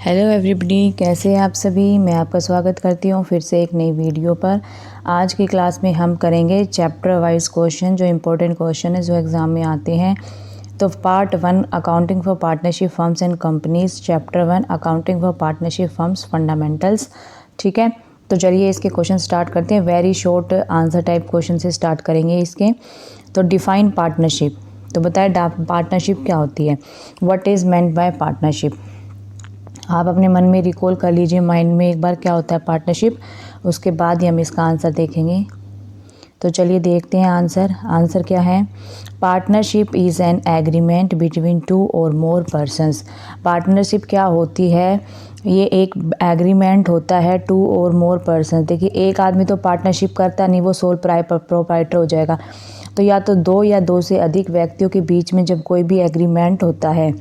Hello everybody, कैसे हैं आप सभी। मैं आपका स्वागत करती हूँ फिर से एक नई वीडियो पर। आज की क्लास में हम करेंगे चैप्टर वाइज क्वेश्चन, जो इम्पोर्टेंट क्वेश्चन है जो एग्ज़ाम में आते हैं। तो part 1 accounting for partnership firms and companies, chapter 1 accounting for partnership firms fundamentals. ठीक है, तो चलिए इसके क्वेश्चन स्टार्ट करते हैं। Very short answer type question से स्टार्ट करेंगे इसके। तो डिफाइन पार्टनरशिप, तो बताए पार्टनरशिप क्या होती है। What is meant by partnership. आप अपने मन में रिकॉल कर लीजिए माइंड में एक बार क्या होता है पार्टनरशिप, उसके बाद ही हम इसका आंसर देखेंगे। तो चलिए देखते हैं आंसर क्या है। Partnership is an agreement between two और मोर पर्सनस। पार्टनरशिप क्या होती है, ये एक एग्रीमेंट होता है टू और मोर पर्सन। देखिए एक आदमी तो पार्टनरशिप करता नहीं, वो सोल प्रोप्राइटर हो जाएगा। तो या तो दो या दो से अधिक व्यक्तियों के बीच में जब कोई भी एग्रीमेंट होता है,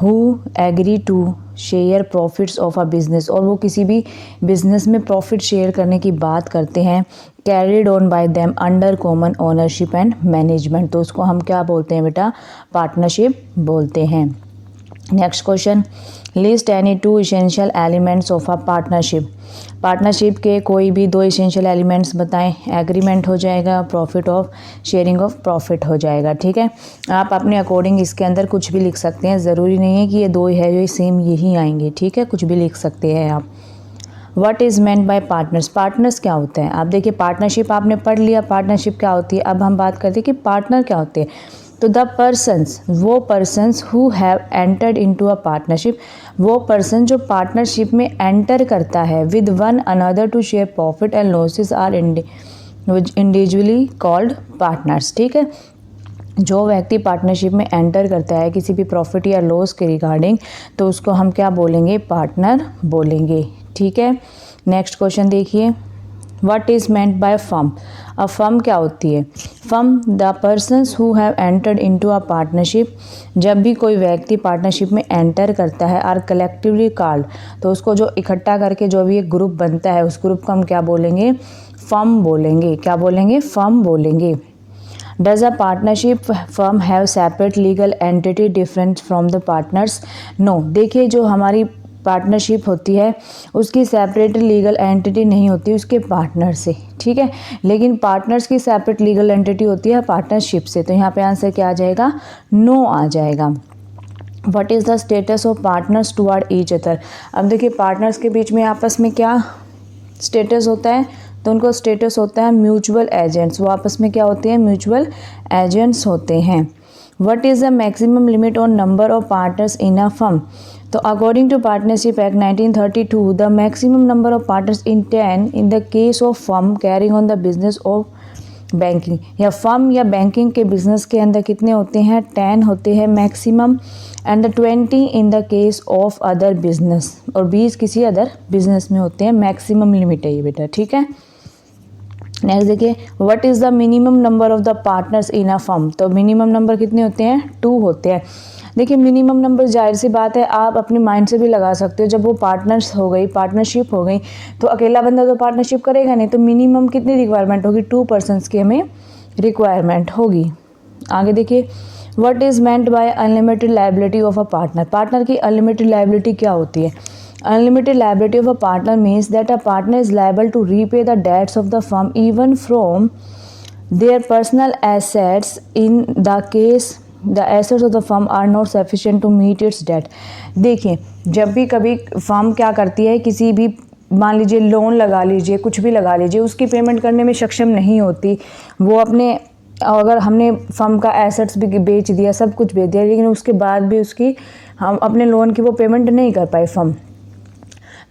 who agree to share profits of a business, और वो किसी भी बिजनेस में प्रॉफिट शेयर करने की बात करते हैं, carried on by them under common ownership and management, तो उसको हम क्या बोलते हैं बेटा, पार्टनरशिप बोलते हैं। Next question, list any to essential elements of a partnership. Partnership के कोई भी दो इसेंशियल एलिमेंट्स बताएं। एग्रीमेंट हो जाएगा, profit of sharing of profit हो जाएगा। ठीक है, आप अपने अकॉर्डिंग इसके अंदर कुछ भी लिख सकते हैं, ज़रूरी नहीं है कि ये दो है जो सेम यही आएंगे। ठीक है, कुछ भी लिख सकते हैं आप। What is meant bye partners, partners क्या होते हैं। आप देखिए पार्टनरशिप आपने पढ़ लिया, पार्टनरशिप क्या होती है। अब हम बात करते हैं कि पार्टनर क्या होते हैं। तो द पर्सन्स, वो persons who have entered into a partnership, वो पर्सन जो पार्टनरशिप में एंटर करता है with one another to share profit and losses are individually called partners. ठीक है, जो व्यक्ति पार्टनरशिप में एंटर करता है किसी भी प्रॉफिट या लॉस के रिगार्डिंग, तो उसको हम क्या बोलेंगे, पार्टनर बोलेंगे। ठीक है, नेक्स्ट क्वेश्चन देखिए। What is meant by firm. A firm क्या होती है। Firm the persons who have entered into a partnership, जब भी कोई व्यक्ति पार्टनरशिप में एंटर करता है, आर कलेक्टिवली कॉल्ड, तो उसको जो इकट्ठा करके जो भी एक ग्रुप बनता है उस ग्रुप को हम क्या बोलेंगे, फर्म बोलेंगे। क्या बोलेंगे, फर्म बोलेंगे। Does a partnership firm have separate legal entity different from the partners. No, देखिए जो हमारी पार्टनरशिप होती है उसकी सेपरेट लीगल एंटिटी नहीं होती उसके पार्टनर से। ठीक है, लेकिन पार्टनर्स की सेपरेट लीगल एंटिटी होती है पार्टनरशिप से। तो यहाँ पे आंसर क्या आ जाएगा, नो आ जाएगा। What is the status of partners toward each other. अब देखिए पार्टनर्स के बीच में आपस में क्या स्टेटस होता है, तो उनको स्टेटस होता है म्यूचुअल एजेंट्स। वो आपस में क्या होते हैं, म्यूचुअल एजेंट्स होते हैं। What is the maximum limit on number of partners in a firm. तो according to partnership act 1932, the maximum number of partners in 10 in the case of firm carrying on the business of banking, या firm या banking के business के अंदर कितने होते हैं, 10 होते हैं maximum, and the 20 in the case of other business, और 20 किसी अदर बिजनेस में होते हैं। मैक्सिमम लिमिट है ये बेटा। ठीक है, नेक्स्ट देखिए। What is the minimum number of the partners in a firm. तो मिनिमम नंबर कितने होते हैं, 2 होते हैं। देखिए मिनिमम नंबर जाहिर सी बात है आप अपने माइंड से भी लगा सकते हो, जब वो पार्टनर्स हो गई, पार्टनरशिप हो गई, तो अकेला बंदा तो पार्टनरशिप करेगा नहीं, तो मिनिमम कितनी रिक्वायरमेंट होगी, 2 पर्सन्स की हमें रिक्वायरमेंट होगी। आगे देखिए। What is meant bye unlimited liability of a partner. Partner की अनलिमिटेड लायबिलिटी क्या होती है। Unlimited liability of a partner means that a partner is liable to repay the debts of the firm even from their personal assets in the case the assets of the firm are not sufficient to meet its debt। देखिए जब भी कभी firm क्या करती है, किसी भी मान लीजिए लोन लगा लीजिए, कुछ भी लगा लीजिए, उसकी पेमेंट करने में सक्षम नहीं होती, वो अपने अगर हमने फर्म का एसेट्स भी बेच दिया, सब कुछ बेच दिया, लेकिन उसके बाद भी उसकी हम अपने लोन की वो पेमेंट नहीं कर पाए फर्म,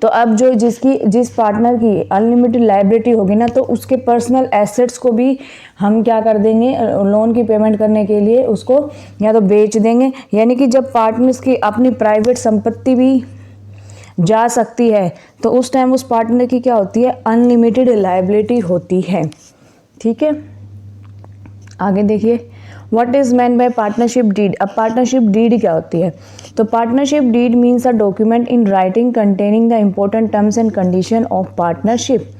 तो अब जो जिस पार्टनर की अनलिमिटेड लायबिलिटी होगी ना, तो उसके पर्सनल एसेट्स को भी हम क्या कर देंगे, लोन की पेमेंट करने के लिए उसको या तो बेच देंगे। यानी कि जब पार्टनर्स की अपनी प्राइवेट संपत्ति भी जा सकती है, तो उस टाइम उस पार्टनर की क्या होती है, अनलिमिटेड लायबिलिटी होती है। ठीक है, आगे देखिए। What is meant by partnership deed. अब पार्टनरशिप डीड क्या होती है। तो partnership deed means a document in writing containing the important terms and condition of partnership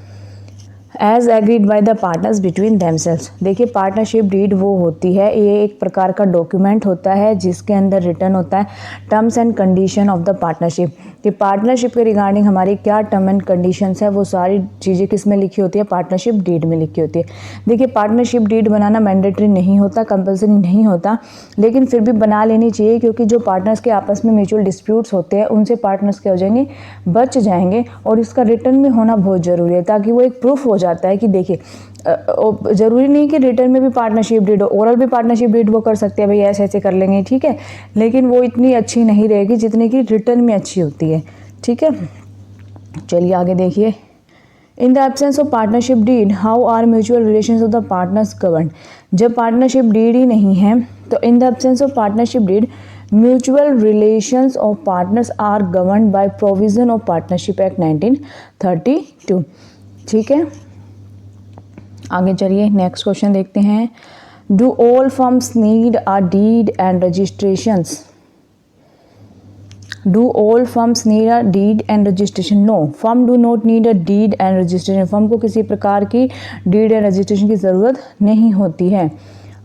as agreed by the partners between themselves. देखिए पार्टनरशिप डीड वो होती है, ये एक प्रकार का डॉक्यूमेंट होता है जिसके अंदर रिटर्न होता है terms and condition of the partnership, कि पार्टनरशिप के रिगार्डिंग हमारी क्या टर्म एंड कंडीशंस है, वो सारी चीज़ें किस में लिखी होती है, पार्टनरशिप डीड में लिखी होती है। देखिए पार्टनरशिप डीड बनाना मैंडेटरी नहीं होता, कंपल्सरी नहीं होता, लेकिन फिर भी बना लेनी चाहिए, क्योंकि जो पार्टनर्स के आपस में म्यूचुअल डिस्प्यूट्स होते हैं उनसे पार्टनर्स क्या हो जाएंगे, बच जाएंगे, और इसका रिटर्न में होना बहुत ज़रूरी है, ताकि वो एक प्रूफ हो जाता है कि देखिए ज़रूरी नहीं कि रिटर्न में भी पार्टनरशिप डीड हो, ओरल भी पार्टनरशिप डीड वो कर सकते हैं, भाई ऐसे ऐसे कर लेंगे, ठीक है, लेकिन वो इतनी अच्छी नहीं रहेगी जितनी कि रिटर्न में अच्छी होती है, ठीक है। चलिए आगे देखिए, in the absence of partnership deed how are mutual relations of the partners govern. जब पार्टनरशिप डीड ही नहीं है तो in the absence of partnership deed mutual relations of partners are govern by provision of partnership act 1932, ठीक है। आगे चलिए next question देखते हैं, do all firms need a deed and registrations. Do all firms need a deed and registration? No, firm do not need a deed and registration. firm को किसी प्रकार की deed and registration की ज़रूरत नहीं होती है।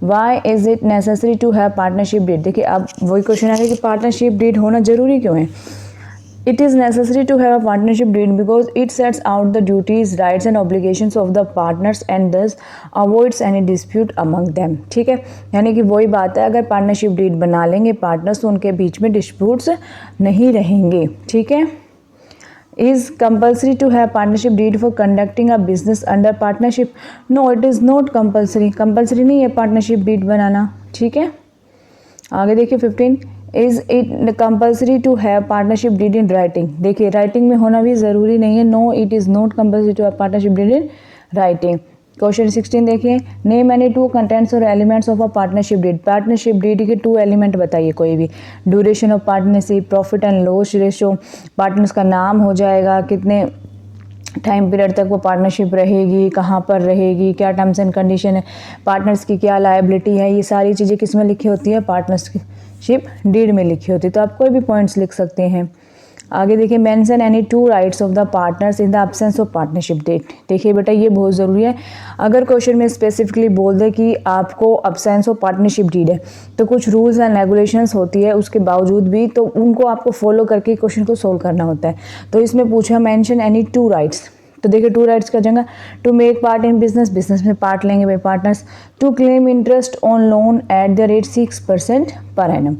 Why is it necessary to have partnership deed? देखिए अब वही क्वेश्चन आ रहा है कि पार्टनरशिप डीड होना जरूरी क्यों है। It is necessary to have a partnership deed because it sets out the duties, rights and obligations of the partners and thus avoids any dispute among them, ठीक है। यानी कि वही बात है, अगर पार्टनरशिप डीड बना लेंगे पार्टनर्स तो उनके बीच में डिस्प्यूट्स नहीं रहेंगे, ठीक है। Is compulsory to have partnership deed for conducting a business under partnership? No, it is not compulsory. compulsory नहीं है पार्टनरशिप डीड बनाना, ठीक है। आगे देखिए 15, is it compulsory to have partnership deed in writing. देखिए राइटिंग में होना भी ज़रूरी नहीं है, no it is not compulsory to have partnership deed in writing. Question 16 देखिए, नेम एनी टू कंटेंट्स और elements of a partnership deed. Partnership deed के 2 एलिमेंट बताइए कोई भी, duration of partnership, profit and loss ratio, partners का नाम हो जाएगा, कितने टाइम पीरियड तक वो पार्टनरशिप रहेगी, कहाँ पर रहेगी, क्या टर्म्स एंड कंडीशन है, पार्टनर्स की क्या लायबिलिटी है, ये सारी चीज़ें किस में लिखी होती है, पार्टनरशिप डीड में लिखी होती है। तो आप कोई भी पॉइंट्स लिख सकते हैं। आगे देखिए, mention any 2 rights of the partners in the absence of partnership deed. देखिए बेटा ये बहुत ज़रूरी है, अगर क्वेश्चन में स्पेसिफिकली बोल दे कि आपको एब्सेंस ऑफ पार्टनरशिप डीड है तो कुछ रूल्स एंड रेगुलेशंस होती है, उसके बावजूद भी तो उनको आपको फॉलो करके क्वेश्चन को सोल्व करना होता है। तो इसमें पूछा मेंशन एनी 2 राइट्स, तो देखिए 2 राइट्स का जगह to make part in business, business में पार्ट लेंगे भाई partners, to claim interest on loan at the rate 6% per annum.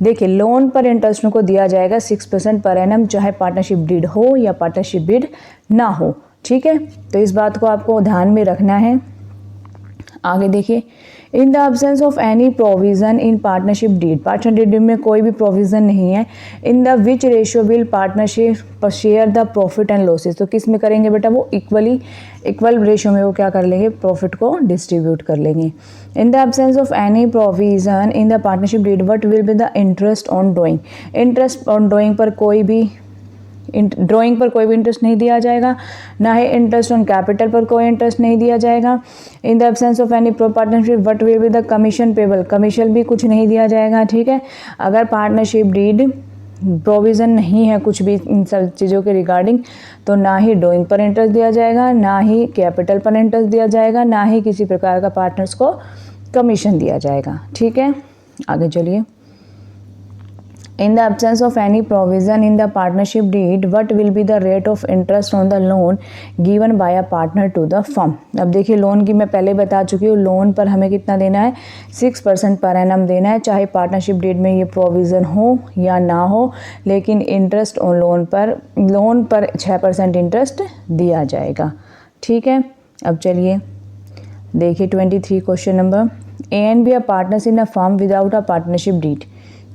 देखिए लोन पर इंटरेस्ट को दिया जाएगा 6% पर एनम, चाहे पार्टनरशिप डीड हो या पार्टनरशिप डीड ना हो, ठीक है। तो इस बात को आपको ध्यान में रखना है। आगे देखिए, in the absence of any provision in partnership deed, partnership deed में कोई भी प्रोविजन नहीं है, in the which ratio will partnership share the profit and losses. तो किस में करेंगे बेटा, वो इक्वल रेशियो में वो क्या कर लेंगे, प्रॉफिट को डिस्ट्रीब्यूट कर लेंगे। In the absence of any provision in the partnership deed what will be the interest on drawing. Interest on drawing पर कोई भी इंटरेस्ट नहीं दिया जाएगा, ना ही इंटरेस्ट ऑन कैपिटल पर कोई इंटरेस्ट नहीं दिया जाएगा। इन the absence of any partnership what will be the commission payable, commission भी कुछ नहीं दिया जाएगा, ठीक है। अगर पार्टनरशिप डीड प्रोविज़न नहीं है कुछ भी इन सब चीज़ों के रिगार्डिंग, तो ना ही ड्रॉइंग पर इंटरेस्ट दिया जाएगा, ना ही कैपिटल पर इंटरेस्ट दिया जाएगा, ना ही किसी प्रकार का पार्टनर्स को कमीशन दिया जाएगा, ठीक है। आगे चलिए, in the absence of any provision in the partnership deed what will be the rate of interest on the loan given by a partner to the firm। अब देखिए लोन की मैं पहले बता चुकी हूँ, लोन पर हमें कितना देना है, 6% पर एनम देना है, चाहे पार्टनरशिप डीड में ये प्रोविज़न हो या ना हो, लेकिन इंटरेस्ट ऑन लोन पर 6% इंटरेस्ट दिया जाएगा, ठीक है। अब चलिए देखिए 23 question number, A and B are partners in a firm without a partnership deed,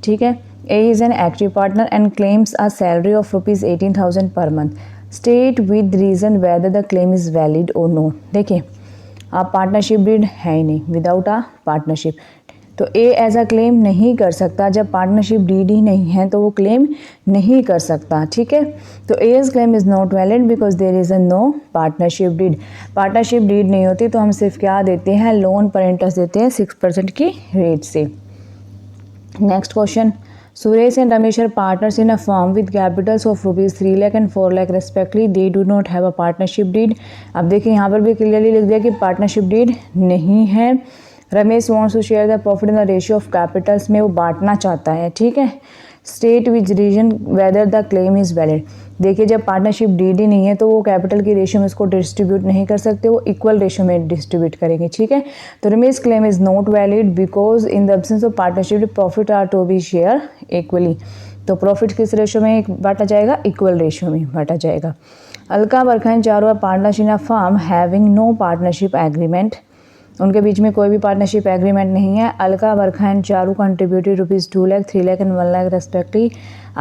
ठीक है। A is an active partner and claims a salary of rupees 18,000 per month. State with reason whether the claim is valid or no। देखिए आप partnership deed है ही नहीं, without a partnership, तो ए as a claim नहीं कर सकता। जब partnership deed ही नहीं है तो वो क्लेम नहीं कर सकता, ठीक है। तो A's claim is not valid because there is a no partnership deed. Partnership deed नहीं होती तो हम सिर्फ क्या देते हैं, लोन पर इंटरेस्ट देते हैं 6% की रेट से। Next question Suresh and Ramesh are partners in a firm with capitals of rupees 3 lakh and 4 lakh respectively. They do not have a partnership deed. अब देखिए यहाँ पर भी क्लियरली लिख दिया कि पार्टनरशिप डीड नहीं है. Ramesh wants to share the profit in the ratio of capitals में वो बांटना चाहता है. ठीक है. State which reason whether the claim is valid. देखिए जब पार्टनरशिप डीड ही नहीं है तो वो कैपिटल की रेशियो में इसको डिस्ट्रीब्यूट नहीं कर सकते, वो इक्वल रेशियो में डिस्ट्रीब्यूट करेंगे. ठीक है. तो Ramesh claim is not valid because in the absence of partnership profit are to be share equally. तो प्रॉफिट किस रेशियो में बांटा जाएगा? इक्वल रेशियो में बांटा जाएगा. Alka Barkha and Charu are partners in a firm having no partnership agreement. उनके बीच में कोई भी पार्टनरशिप एग्रीमेंट नहीं है. Alka Barkha and Charu contributed rupees 2 lakh 3 lakh and 1 lakh respectively.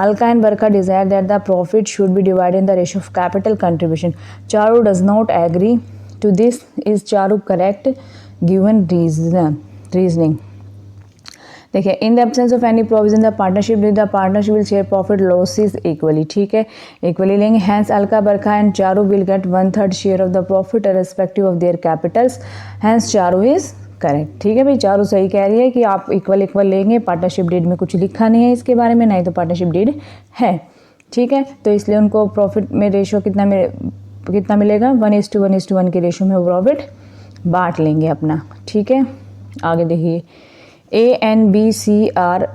Alka and Barkha desire that the profit should be divided in the ratio of capital contribution. Charu does not agree to this. Is Charu correct given reasoning? देखिए in the absence of any provision the partnership will share profit losses equally. ठीक है, equally लेंगे. Hence Alka Barkha and Charu will get 1/3 share of the profit respective of their capitals. Hence Charu is correct. ठीक है भाई, चारू सही कह रही है कि आप इक्वल लेंगे. पार्टनरशिप डीड में कुछ लिखा नहीं है इसके बारे में, नहीं तो पार्टनरशिप डीड है. ठीक है, तो इसलिए उनको प्रॉफिट में रेशियो कितना मिलेगा? 1:1:1 के रेशियो में वो प्रॉफिट बांट लेंगे अपना. ठीक है, आगे देखिए. A and B, C are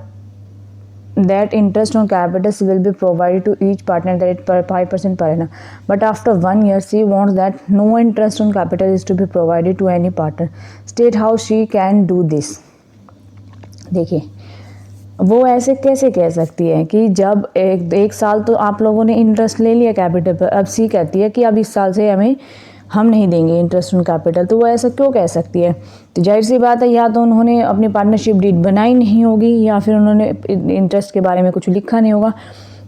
that interest on capitals will be provided to each partner at the rate per 5% per annum. But after 1 year, C wants that no interest on capital is to be provided to any partner. State how she can do this. देखिए वो ऐसे कैसे कह सकती है कि जब एक साल तो आप लोगों ने इंटरेस्ट ले लिया कैपिटल पर, अब सी कहती है कि अब इस साल से हम नहीं देंगे इंटरेस्ट ऑन कैपिटल. तो वो ऐसा क्यों कह सकती है? तो जाहिर सी बात है, या तो उन्होंने अपनी पार्टनरशिप डीड बनाई नहीं होगी या फिर उन्होंने इंटरेस्ट के बारे में कुछ लिखा नहीं होगा.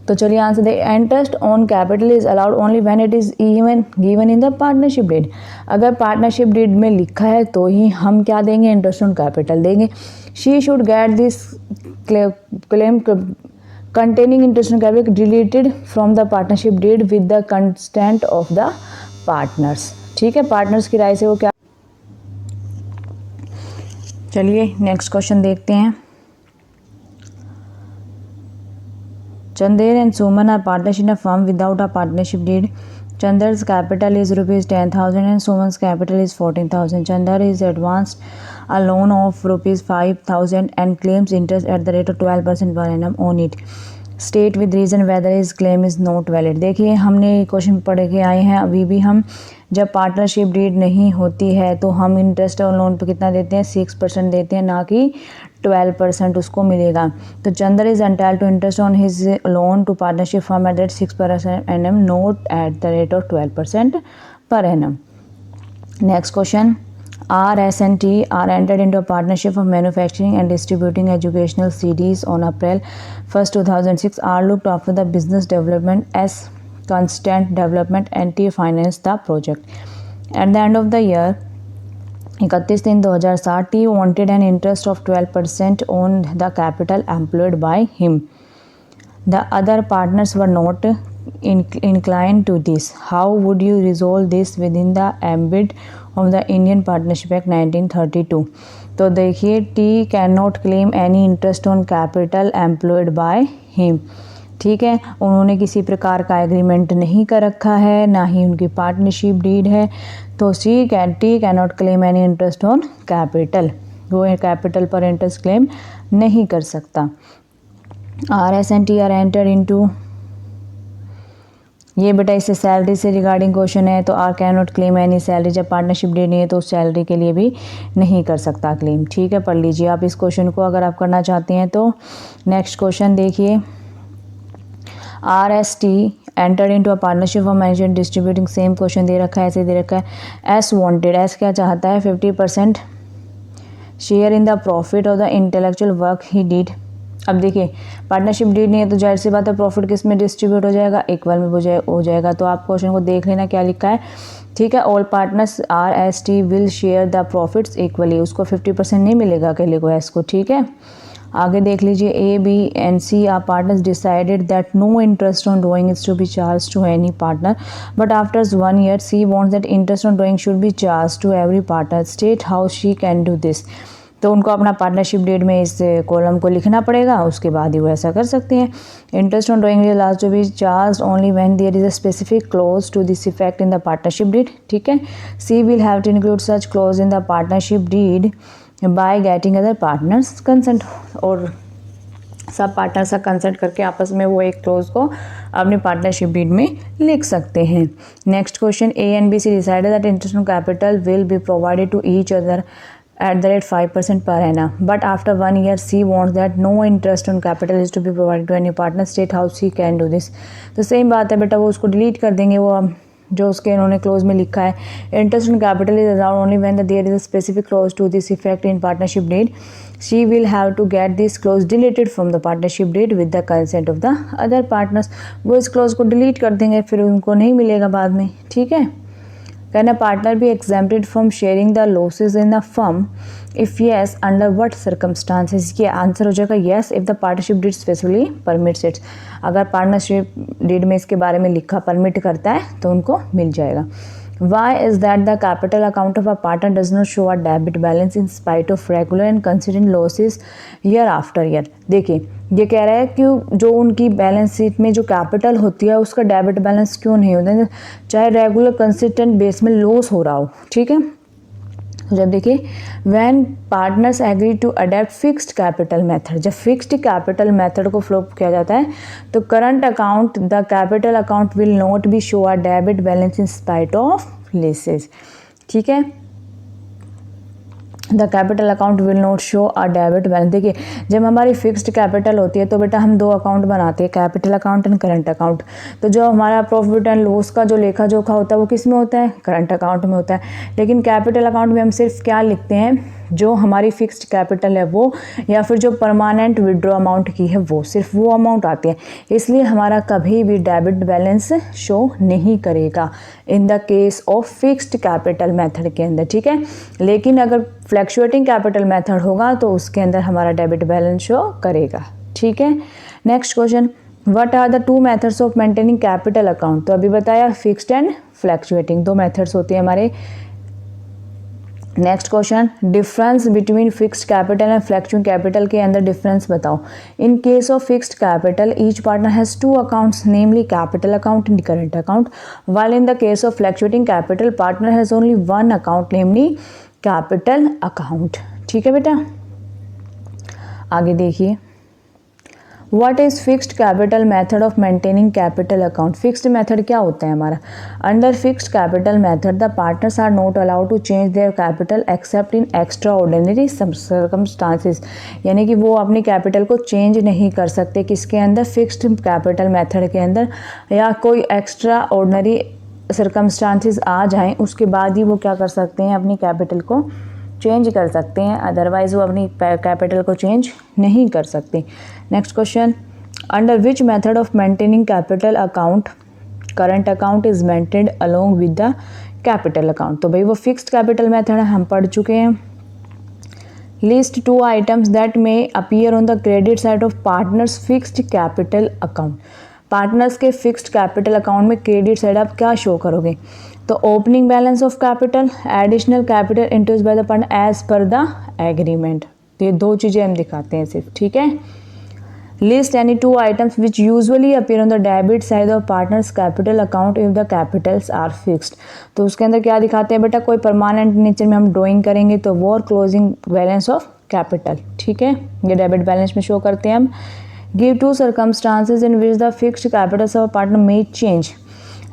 तो चलिए आंसर दे. Interest on capital is allowed only when it is even given in the partnership deed. अगर पार्टनरशिप डीड में लिखा है तो ही हम क्या देंगे? इंटरेस्ट ऑन कैपिटल देंगे. She should get this claim containing interest on capital deleted from the partnership deed with the consent of the partners. ठीक है, पार्टनर्स की राय से वो क्या. चलिए नेक्स्ट क्वेश्चन देखते हैं. Chandar and Suman are partners in a firm without a partnership deed. Chandar's capital is rupees 10,000 and Suman's capital is 14,000. Chandar is advanced a loan of rupees 5,000 and claims interest at the rate of 12% per annum on it. State with reason whether his claim is not valid. देखिए हमने question पढ़ के आए हैं. अभी भी हम जब पार्टनरशिप डीड नहीं होती है तो हम इंटरेस्ट और लोन पे कितना देते हैं? 6% देते हैं, ना कि 12% उसको मिलेगा. तो Chander is entitled to interest on his loan to partnership firm at rate 6% annum, not at the rate of 12% per annum. Next question. R&S are entered into a partnership of manufacturing and distributing educational CDs on April 1st, 2006. R looked after the business development as constant development and T financed the project. At the end of the year 31/3/2007, T wanted an interest of 12% on the capital employed by him. The other partners were not inclined to this. How would you resolve this within the ambit of the Indian Partnership Act 1932? तो देखिए T cannot claim any interest on capital employed by him. ठीक है, उन्होंने किसी प्रकार का agreement नहीं कर रखा है, ना ही उनकी पार्टनरशिप डीड है. तो T cannot claim any interest on capital. वो कैपिटल पर इंटरेस्ट क्लेम नहीं कर सकता. R&S are entered into, ये बेटा इससे सैलरी से रिगार्डिंग क्वेश्चन है. तो R can not claim any salary. जब पार्टनरशिप डीड नहीं है तो उस सैलरी के लिए भी नहीं कर सकता क्लेम. ठीक है, पढ़ लीजिए आप इस क्वेश्चन को अगर आप करना चाहते हैं तो. नेक्स्ट क्वेश्चन देखिए. R&S entered into a partnership for management distributing. Same question दे रखा है, ऐसे दे रखा है. S वांटेड, S क्या चाहता है? 50% share in the profit of the intellectual work he did. अब देखिए पार्टनरशिप डीड नहीं है तो जाहिर सी बात है प्रॉफिट किस में डिस्ट्रीब्यूट हो जाएगा? इक्वल में हो जाएगा. तो आप क्वेश्चन को देख लेना क्या लिखा है. ठीक है, all partners R&S will share the profits equally. उसको 50% नहीं मिलेगा अकेले को, S को. ठीक है, आगे देख लीजिए. A, B and C are partners decided that no interest on drawing is to be charged to any partner, but after 1 year C wants that interest on drawing should be charged to every partner. State how she can do this. तो उनको अपना partnership deed में इस column को लिखना पड़ेगा, उसके बाद ही वो ऐसा कर सकते हैं। Interest on drawing last to be charge only when there is a specific clause to this effect in the partnership deed, ठीक है। She will have to include such clause in the partnership deed by getting other partners consent, और सब partners का consult करके आपस में वो एक क्लोज को अपनी पार्टनरशिप डीड में लिख सकते हैं। Next question, A and B C decided that interest on capital will be provided to each other at the rate 5% per annum, but after 1 year C wants that no interest on capital is to be provided to any partner, state how C can do this। तो same बात है बेटा, वो उसको delete कर देंगे, वो जो उसके इन्होंने क्लोज में लिखा है, interest on capital is allowed only when there is a specific clause to this effect in partnership deed, she will have to get this clause deleted from the partnership deed with the consent of the other partners. वो इस close को delete कर देंगे, फिर उनको नहीं मिलेगा बाद में, ठीक है। Can a partner be exempted from sharing the losses in the firm? If yes, under what circumstances? ये आंसर हो जाएगा yes if the partnership deed specifically permits it। अगर पार्टनरशिप डीड में इसके बारे में लिखा परमिट करता है तो उनको मिल जाएगा। Why is that the capital account of a partner does not show a debit balance in spite of regular and consistent losses year after year? देखिए ये कह रहा है कि जो उनकी बैलेंस शीट में जो कैपिटल होती है उसका डेबिट बैलेंस क्यों नहीं होता, चाहे रेगुलर कंसिस्टेंट बेस में लॉस हो रहा हो, ठीक है। जब देखिए when partners agree to adept fixed capital method, जब फिक्स्ड कैपिटल मेथड को फ्लो किया जाता है तो current account the capital account will not be show a debit balance in spite of losses, ठीक है। The capital account will not show a debit balance. देखिए जब हमारी फिक्स्ड कैपिटल होती है तो बेटा हम दो अकाउंट बनाते हैं, capital account and current account. तो जो हमारा प्रॉफिट एंड लॉस का जो लेखा जोखा होता है वो किस में होता है, करंट अकाउंट में होता है। लेकिन कैपिटल अकाउंट में हम सिर्फ क्या लिखते हैं, जो हमारी फिक्स्ड कैपिटल है वो, या फिर जो परमानेंट विड्रॉ अमाउंट की है वो, सिर्फ वो अमाउंट आती है। इसलिए हमारा कभी भी डेबिट बैलेंस शो नहीं करेगा इन the case of fixed capital method के अंदर, ठीक है। लेकिन अगर फ्लैक्चुएटिंग कैपिटल मेथड होगा तो उसके अंदर हमारा डेबिट बैलेंस शो करेगा, ठीक है। Next question, what are the two methods of maintaining capital account? तो अभी बताया फिक्स्ड एंड फ्लैक्चुएटिंग, दो मेथड्स होती है हमारे। Next question, difference between fixed capital and fluctuating capital के अंदर डिफरेंस बताओ। In case of fixed capital each partner has two accounts, namely capital account and current account, while in the case of fluctuating capital partner has only one account, namely capital account, ठीक है बेटा। आगे देखिए, what is fixed capital method of maintaining capital account? Fixed method क्या होता है हमारा? Under fixed capital method the partners are not allowed to change their capital except in extraordinary circumstances, यानी कि वो अपनी कैपिटल को चेंज नहीं कर सकते किसके अंदर, फिक्स्ड कैपिटल मेथड के अंदर, या कोई एक्स्ट्रा ऑर्डिनरी सर्कमस्टांसेस आ जाएं उसके बाद ही वो क्या कर सकते हैं, अपनी कैपिटल को चेंज कर सकते हैं, अदरवाइज वो अपनी कैपिटल को चेंज नहीं कर सकते। Next question, under which method of maintaining capital account current account is maintained along with the capital account? तो भाई वो फिक्स्ड कैपिटल मेथड है, हम पढ़ चुके हैं। List two items that may appear on the credit side of partners fixed capital account. Partners के fixed capital account में क्रेडिट साइड आप क्या शो करोगे? तो opening balance of capital, additional capital introduced by the partner as per the agreement. तो ये दो चीज़ें हम दिखाते हैं सिर्फ, ठीक है। List any two items which usually appear on the debit side of partners capital account if the capitals are fixed. तो उसके अंदर क्या दिखाते हैं बेटा, कोई परमानेंट नेचर में हम ड्राइंग करेंगे तो वो, और क्लोजिंग बैलेंस ऑफ कैपिटल, ठीक है, ये डेबिट बैलेंस में शो करते हैं हम। Give two circumstances in which the fixed capitals of partner may change,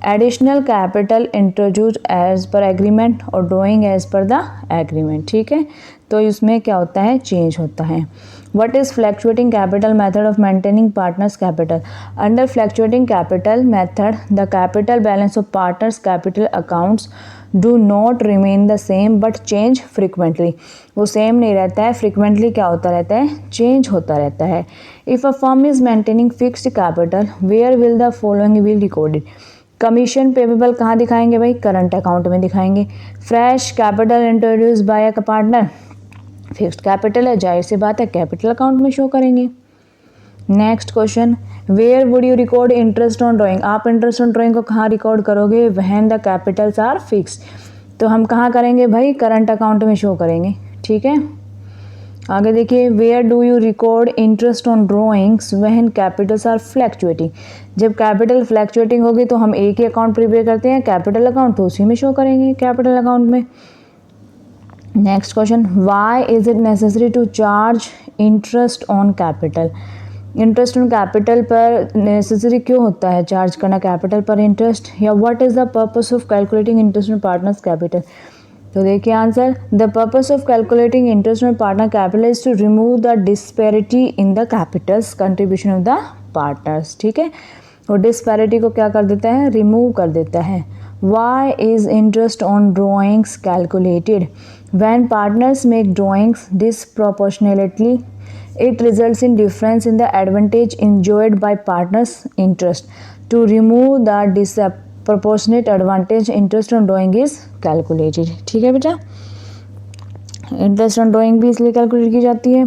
additional capital introduced as per agreement और drawing as per the agreement, ठीक है। तो इसमें क्या होता है, चेंज होता है। What is fluctuating capital method of maintaining partners capital? Under fluctuating capital method the capital balance of partners capital accounts do not remain the same but change frequently. वो सेम नहीं रहता है, फ्रिक्वेंटली क्या होता रहता है, चेंज होता रहता है। If a firm is maintaining fixed capital where will the following will recorded? Commission payable कहाँ दिखाएंगे भाई, करंट अकाउंट में दिखाएंगे। Fresh capital introduce by a partner, fixed capital है, जाहिर सी बात है कैपिटल अकाउंट में शो करेंगे। Next question, where would you record interest on drawing? आप इंटरेस्ट ऑन ड्राइंग को कहाँ रिकॉर्ड करोगे? When the capitals are fixed. तो हम कहाँ करेंगे भाई, करंट अकाउंट में शो करेंगे, ठीक है। आगे देखिए, where do you record interest on drawings when capitals are fluctuating. जब कैपिटल फ्लैक्चुएटिंग होगी तो हम एक ही अकाउंट प्रिपेयर करते हैं, कैपिटल अकाउंट, तो उसी में शो करेंगे कैपिटल अकाउंट में। Next question, why is it necessary to charge interest on capital. Interest on capital पर नेसेसरी क्यों होता है चार्ज करना कैपिटल पर इंटरेस्ट, या what is the purpose of calculating interest on partners capital. तो देखिए answer, the purpose of calculating interest on partner capital is to remove the disparity in the capitals contribution of the partners. ठीक है, और disparity को क्या कर देता है, रिमूव कर देता है। Why is interest on drawings calculated? When partners make drawings disproportionately, it results in difference in the advantage enjoyed by partners' interest. To remove the disproportionate advantage, interest on drawing is calculated. ठीक है बेटा, interest on drawing भी इसलिए calculate की जाती है।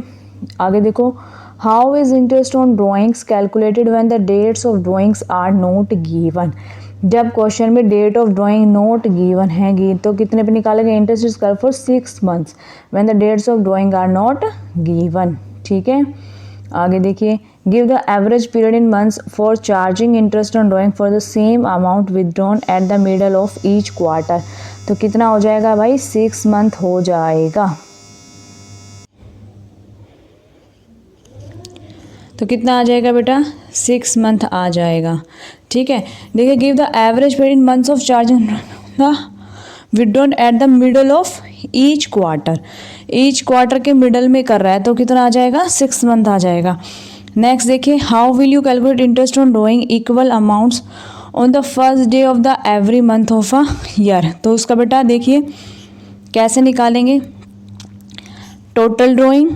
आगे देखो, how is interest on drawings calculated when the dates of drawings are not given. जब क्वेश्चन में date of drawing note given है तो कितने पे निकालेंगे, interest is cal for 6 months when the dates of drawing are not given. ठीक है, आगे देखिए, give the average period in months for charging interest on drawing for the same amount withdrawn at the middle of each quarter. तो कितना हो जाएगा भाई, 6 month हो जाएगा। तो कितना आ जाएगा बेटा, 6 month आ जाएगा। ठीक है, देखिए, give the average period in months of charging withdrawn at the middle of each quarter. Each quarter के मिडल में कर रहा है तो कितना आ जाएगा, 6 month आ जाएगा। नेक्स्ट देखिए, how will you calculate interest on drawing equal amounts on the first day of the every month of a year. तो उसका बेटा देखिए कैसे निकालेंगे, total drawing,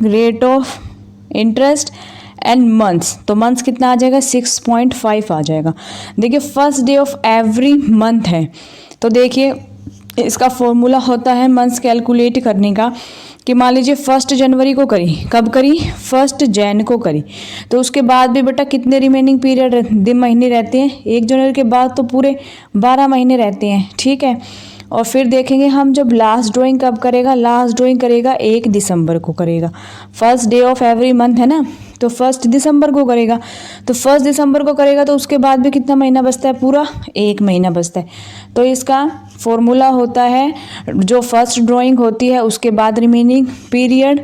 rate of interest and months. तो मंथ्स कितना आ जाएगा, 6.5 आ जाएगा। देखिए, first day of every month है तो देखिए इसका फॉर्मूला होता है मंथ्स कैलकुलेट करने का कि मान लीजिए 1 जनवरी को करी, कब करी, 1 जैन को करी, तो उसके बाद भी बेटा कितने रिमेनिंग पीरियड दिन महीने रहते हैं, 1 जनवरी के बाद तो पूरे 12 महीने रहते हैं। ठीक है, और फिर देखेंगे हम जब लास्ट ड्राइंग कब करेगा, लास्ट ड्राइंग करेगा 1 दिसंबर को करेगा। First day of every month है ना, तो 1 दिसंबर को करेगा, तो 1 दिसंबर को करेगा तो उसके बाद भी कितना महीना बचता है, पूरा 1 महीना बचता है। तो इसका फॉर्मूला होता है जो फर्स्ट ड्राइंग होती है उसके बाद रिमेनिंग पीरियड,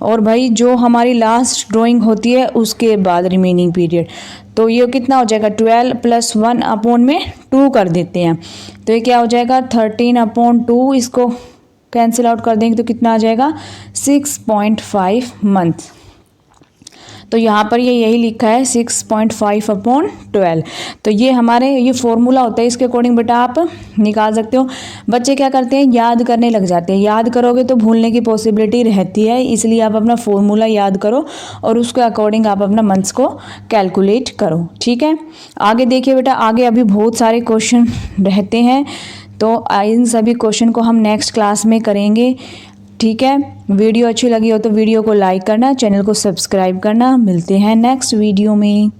और भाई जो हमारी लास्ट ड्राइंग होती है उसके बाद रिमेनिंग पीरियड। तो ये कितना हो जाएगा, 12 + 1 अपॉन में 2 कर देते हैं, तो ये क्या हो जाएगा 13/2। इसको कैंसिल आउट कर देंगे तो कितना आ जाएगा, 6.5 मंथ। तो यहाँ पर ये यही लिखा है 6.5/12। तो ये हमारे ये फॉर्मूला होता है, इसके अकॉर्डिंग बेटा आप निकाल सकते हो। बच्चे क्या करते हैं, याद करने लग जाते हैं, याद करोगे तो भूलने की पॉसिबिलिटी रहती है, इसलिए आप अपना फॉर्मूला याद करो और उसके अकॉर्डिंग आप अपना मंथ्स को कैलकुलेट करो। ठीक है, आगे देखिए बेटा, आगे अभी बहुत सारे क्वेश्चन रहते हैं, तो इन सभी क्वेश्चन को हम नेक्स्ट क्लास में करेंगे। ठीक है, वीडियो अच्छी लगी हो तो वीडियो को लाइक करना, चैनल को सब्सक्राइब करना। मिलते हैं नेक्स्ट वीडियो में।